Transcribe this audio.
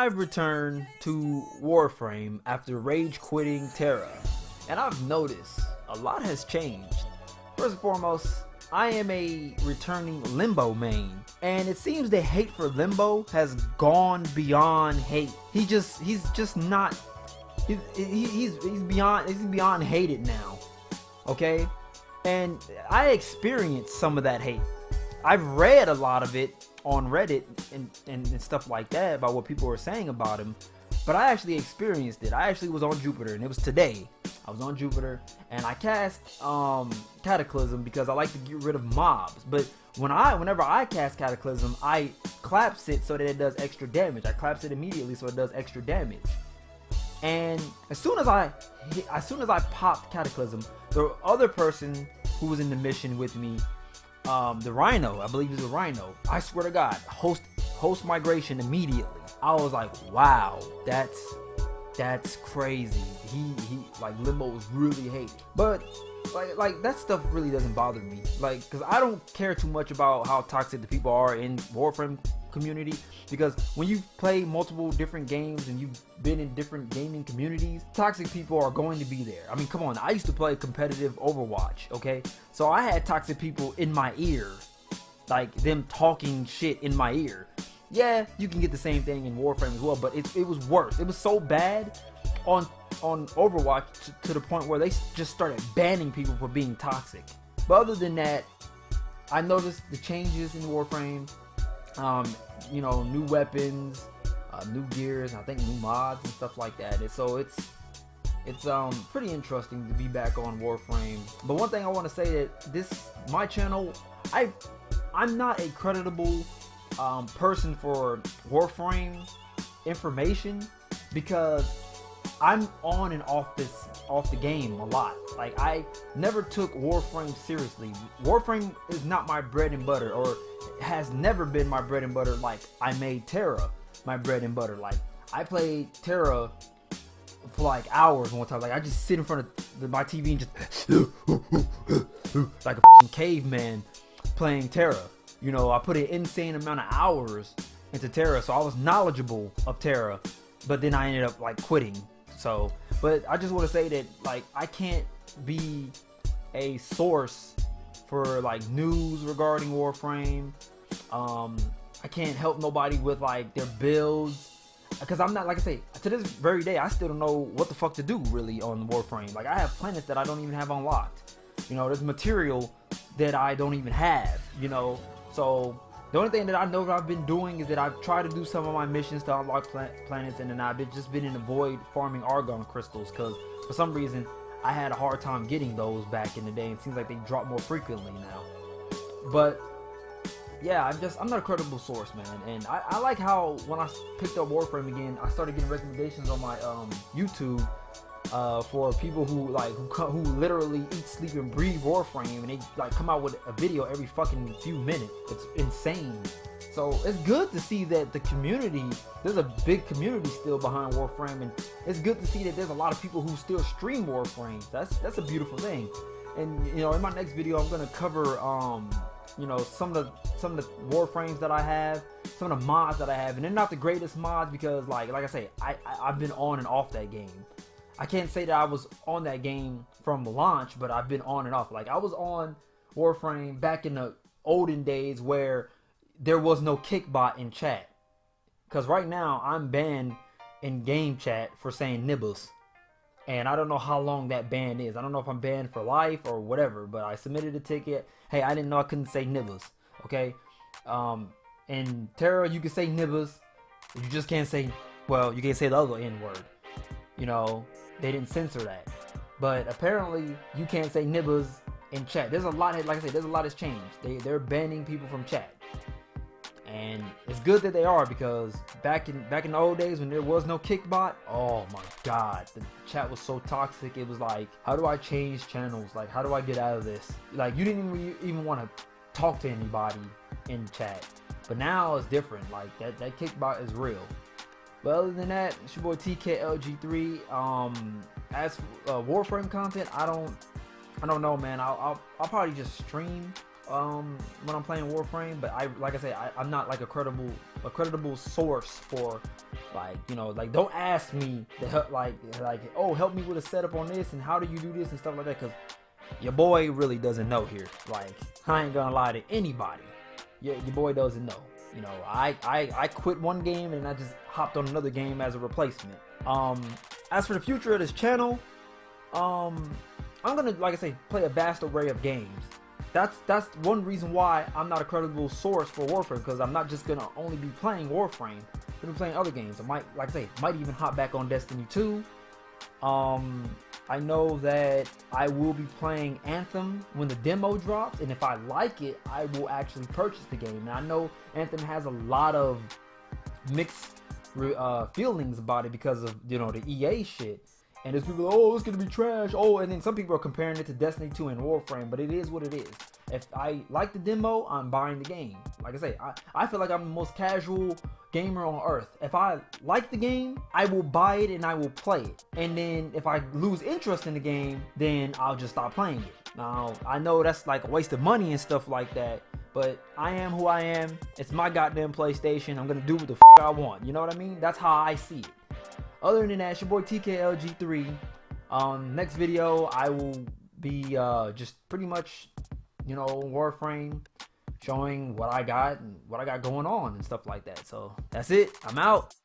I've returned to Warframe after rage quitting Tera, and I've noticed a lot has changed. First and foremost, I am a returning Limbo main, and it seems the hate for Limbo has gone beyond hate. He's beyond hated now. Okay? And I experienced some of that hate. I've read a lot of it on Reddit and stuff like that about what people were saying about him, but I actually experienced it. I actually was on Jupiter, and it was today. I was on Jupiter, and I cast Cataclysm because I like to get rid of mobs. But whenever I cast Cataclysm, I collapse it so that it does extra damage. I collapse it immediately so it does extra damage. And as soon as I popped Cataclysm, the other person who was in the mission with me, the Rhino, I believe he's a Rhino, I swear to God, host migration immediately. I was like, wow, that's crazy. He like Limbo was really hated. But like that stuff really doesn't bother me. Like, cause I don't care too much about how toxic the people are in Warframe community, because when you play multiple different games and you've been in different gaming communities, toxic people are going to be there. I mean, come on, I used to play competitive Overwatch, okay? So I had toxic people in my ear, like them talking shit in my ear. Yeah, you can get the same thing in Warframe as well, but it was worse. It was so bad on Overwatch to the point where they just started banning people for being toxic. But other than that, I noticed the changes in Warframe. You know, new weapons, new gears, I think new mods and stuff like that. And so it's pretty interesting to be back on Warframe. But one thing I want to say that my channel, I'm not a creditable person for Warframe information, because I'm on and off the game a lot. Like, I never took Warframe seriously. Warframe is not my bread and butter, or has never been my bread and butter. Like, I made Tera my bread and butter. Like, I played Tera for like hours one time. Like, I just sit in front of my TV and just like a fucking caveman playing Tera. You know, I put an insane amount of hours into Tera, so I was knowledgeable of Tera, but then I ended up like quitting. So, but I just want to say that, like, I can't be a source for like news regarding Warframe. I can't help nobody with like their builds, because I'm not, like I say, to this very day, I still don't know what the fuck to do really on Warframe. Like, I have planets that I don't even have unlocked. You know, there's material that I don't even have, you know. So the only thing that I know that I've been doing is that I've tried to do some of my missions to unlock planets, and then I've just been in the void farming argon crystals, because for some reason I had a hard time getting those back in the day. It seems like they drop more frequently now. But yeah, I'm not a credible source, man. And I like how when I picked up Warframe again, I started getting recommendations on my YouTube for people who literally eat, sleep, and breathe Warframe, and they like come out with a video every fucking few minutes. It's insane. So it's good to see that there's a big community still behind Warframe, and it's good to see that there's a lot of people who still stream Warframe. That's a beautiful thing. And you know, in my next video, I'm gonna cover you know, some of the Warframes that I have, some of the mods that I have, and they're not the greatest mods, because like I say, I've been on and off that game. I can't say that I was on that game from launch, but I've been on and off. Like, I was on Warframe back in the olden days where there was no kickbot in chat. Because right now, I'm banned in game chat for saying nibbles. And I don't know how long that ban is. I don't know if I'm banned for life or whatever, but I submitted a ticket. Hey, I didn't know I couldn't say nibbles, okay? In Tera, you can say nibbles. You just can't say, well, you can't say the other N-word. You know, they didn't censor that. But apparently, you can't say nibbles in chat. There's a lot, like I said, there's a lot has changed. They're banning people from chat. And it's good that they are, because back in the old days when there was no kickbot, oh my god, the chat was so toxic. It was like, how do I change channels? Like, how do I get out of this? Like, you didn't even want to talk to anybody in chat. But now it's different. Like, that kickbot is real. But other than that, it's your boy TKLG3. As for Warframe content, I don't know, man. I'll probably just stream when I'm playing Warframe, but like I say, I'm not like a credible source for Like, you know, like, don't ask me to help, like, oh, help me with a setup on this and how do you do this and stuff like that, because your boy really doesn't know here. Like, I ain't gonna lie to anybody. Your boy doesn't know. You know, I quit one game and I just hopped on another game as a replacement. As for the future of this channel, I'm gonna, like I say, play a vast array of games. That's one reason why I'm not a credible source for Warframe, because I'm not just gonna only be playing Warframe. I'm gonna be playing other games. I might, like I say, might even hop back on Destiny 2. I know that I will be playing Anthem when the demo drops, and if I like it, I will actually purchase the game. And I know Anthem has a lot of mixed feelings about it because of, you know, the EA shit. And there's people, oh, it's gonna be trash. Oh, and then some people are comparing it to Destiny 2 and Warframe, but it is what it is. If I like the demo, I'm buying the game. Like I say, I feel like I'm the most casual gamer on earth. If I like the game, I will buy it and I will play it. And then if I lose interest in the game, then I'll just stop playing it. Now, I know that's like a waste of money and stuff like that, but I am who I am. It's my goddamn PlayStation. I'm gonna do what the I want. You know what I mean? That's how I see it. Other than that, it's your boy TKLG3. Next video, I will be just pretty much, you know, Warframe, showing what I got and what I got going on and stuff like that. So that's it. I'm out.